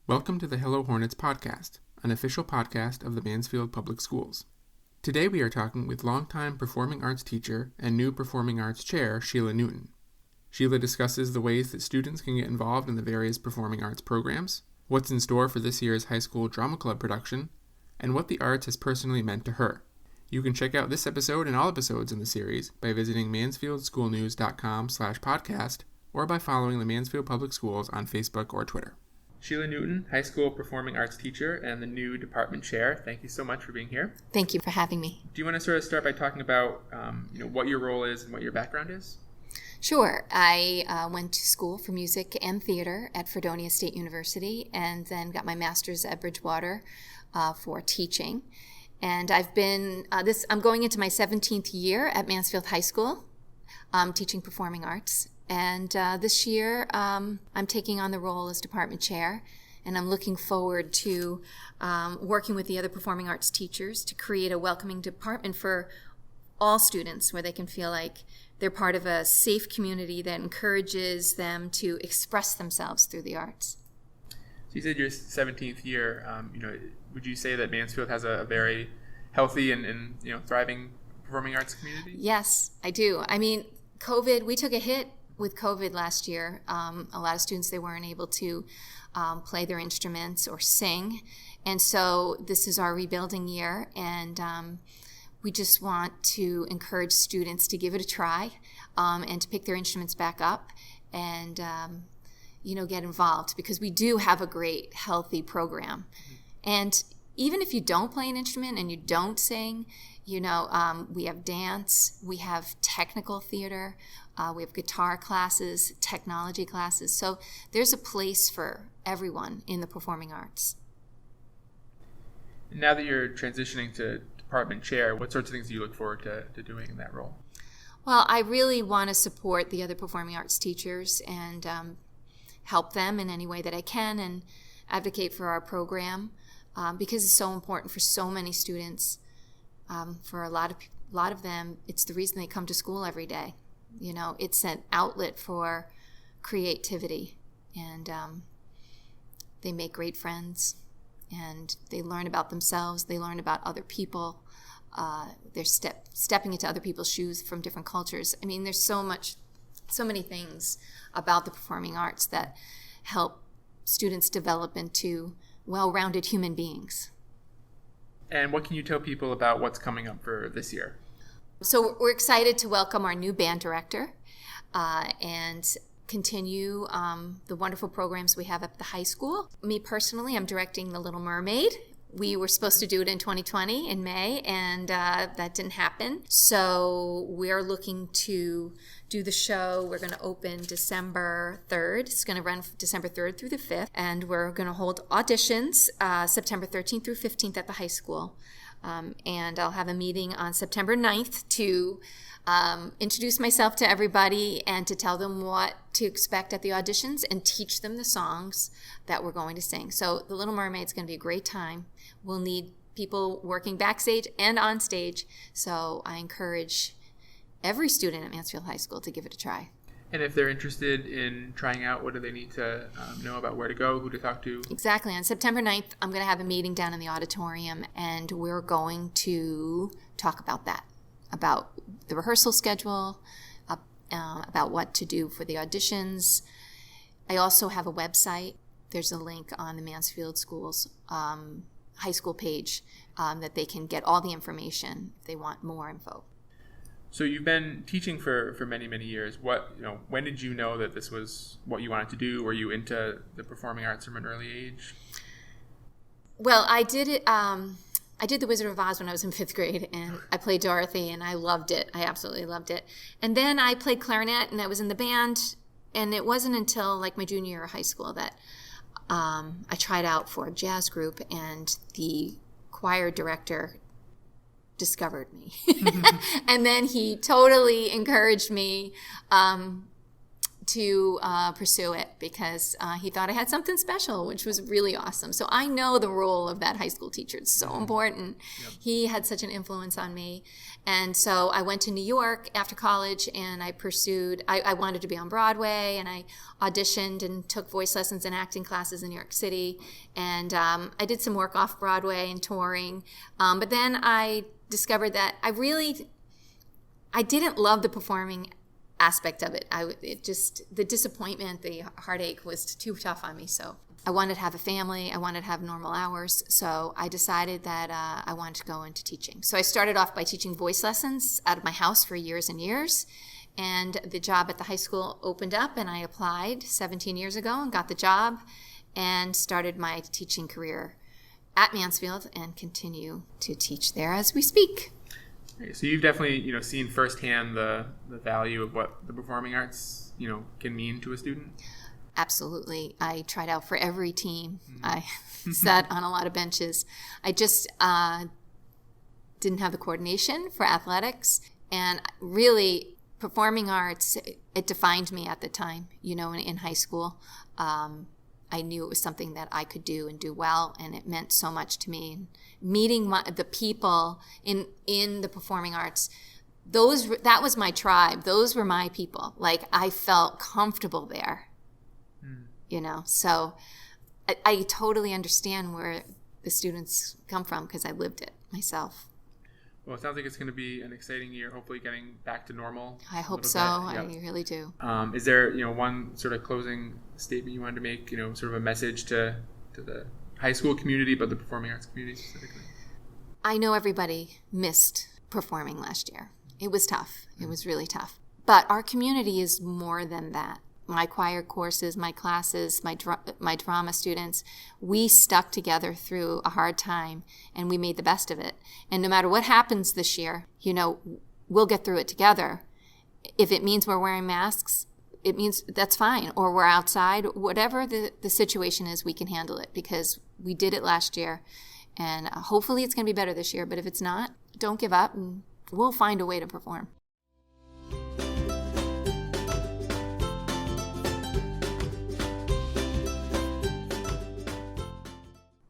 Welcome to the Hello Hornets podcast, an official podcast of the Mansfield Public Schools. Today we are talking with longtime performing arts teacher and new performing arts chair, Shelia Newton. Shelia discusses the ways that students can get involved in the various performing arts programs, what's in store for this year's high school drama club production, and what the arts has personally meant to her. You can check out this episode and all episodes in the series by visiting mansfieldschoolnews.com/podcast or by following the Mansfield Public Schools on Facebook or Twitter. Shelia Newton, high school performing arts teacher and the new department chair. Thank you so much for being here. Thank you for having me. Do you want to sort of start by talking about what your role is and what your background is? Sure. I went to school for music and theater at Fredonia State University and then got my master's at Bridgewater for teaching. And I've been, I'm going into my 17th year at Mansfield High School teaching performing arts. And this year, I'm taking on the role as department chair, and I'm looking forward to working with the other performing arts teachers to create a welcoming department for all students where they can feel like they're part of a safe community that encourages them to express themselves through the arts. So you said your 17th year. Would you say that Mansfield has a very healthy and thriving performing arts community? Yes, I do. I mean, we took a hit with COVID last year. A lot of students, they weren't able to play their instruments or sing. And so this is our rebuilding year. And we just want to encourage students to give it a try and to pick their instruments back up and, get involved, because we do have a great, healthy program. And even if you don't play an instrument and you don't sing, we have dance, we have technical theater, we have guitar classes, technology classes. So there's a place for everyone in the performing arts. Now that you're transitioning to department chair, what sorts of things do you look forward to doing in that role? Well, I really want to support the other performing arts teachers and help them in any way that I can and advocate for our program because it's so important for so many students. For a lot of them, it's the reason they come to school every day. It's an outlet for creativity, and they make great friends, and they learn about themselves, they learn about other people, they're stepping into other people's shoes from different cultures. I mean, there's so many things about the performing arts that help students develop into well-rounded human beings. And what can you tell people about what's coming up for this year? So we're excited to welcome our new band director and continue the wonderful programs we have at the high school. Me personally, I'm directing The Little Mermaid. We were supposed to do it in 2020 in May, and that didn't happen. So we're looking to do the show. We're going to open December 3rd. It's going to run December 3rd through the 5th, and we're going to hold auditions September 13th through 15th at the high school. And I'll have a meeting on September 9th to introduce myself to everybody and to tell them what to expect at the auditions and teach them the songs that we're going to sing. So The Little Mermaid's going to be a great time. We'll need people working backstage and on stage. So I encourage every student at Mansfield High School to give it a try. And if they're interested in trying out, what do they need to know about where to go, who to talk to? Exactly. On September 9th, I'm going to have a meeting down in the auditorium, and we're going to talk about that, about the rehearsal schedule, about what to do for the auditions. I also have a website. There's a link on the Mansfield Schools high school page that they can get all the information if they want more info. So you've been teaching for many, many years. When did you know that this was what you wanted to do? Were you into the performing arts from an early age? Well, I did it. I did The Wizard of Oz when I was in 5th grade, and I played Dorothy, and I loved it. I absolutely loved it. And then I played clarinet, and I was in the band, and it wasn't until like my junior year of high school that I tried out for a jazz group, and the choir director discovered me. And then he totally encouraged me to pursue it because he thought I had something special, which was really awesome. So I know the role of that high school teacher. It's so important. Yep. He had such an influence on me. And so I went to New York after college and I wanted to be on Broadway, and I auditioned and took voice lessons and acting classes in New York City. And I did some work off Broadway and touring. But then I discovered that I didn't love the performing aspect of it. The disappointment, the heartache was too tough on me. So I wanted to have a family. I wanted to have normal hours. So I decided that I wanted to go into teaching. So I started off by teaching voice lessons out of my house for years and years. And the job at the high school opened up, and I applied 17 years ago and got the job and started my teaching career at Mansfield and continue to teach there as we speak. So you've definitely, seen firsthand the value of what the performing arts, can mean to a student? Absolutely. I tried out for every team. Mm-hmm. I sat on a lot of benches. I just didn't have the coordination for athletics. And really, performing arts, it defined me at the time, in high school. I knew it was something that I could do and do well, and it meant so much to me. And meeting the people in the performing arts, that was my tribe. Those were my people. Like, I felt comfortable there, So I totally understand where the students come from because I lived it myself. Well, it sounds like it's going to be an exciting year, hopefully getting back to normal. I hope so. Yep. I really do. Is there, one sort of closing statement you wanted to make, sort of a message to the high school community, but the performing arts community specifically? I know everybody missed performing last year. It was tough. It was really tough. But our community is more than that. My choir courses, my classes, my drama students, we stuck together through a hard time, and we made the best of it. And no matter what happens this year, we'll get through it together. If it means we're wearing masks, it means that's fine. Or we're outside. Whatever the situation is, we can handle it because we did it last year. And hopefully it's going to be better this year. But if it's not, don't give up, and we'll find a way to perform.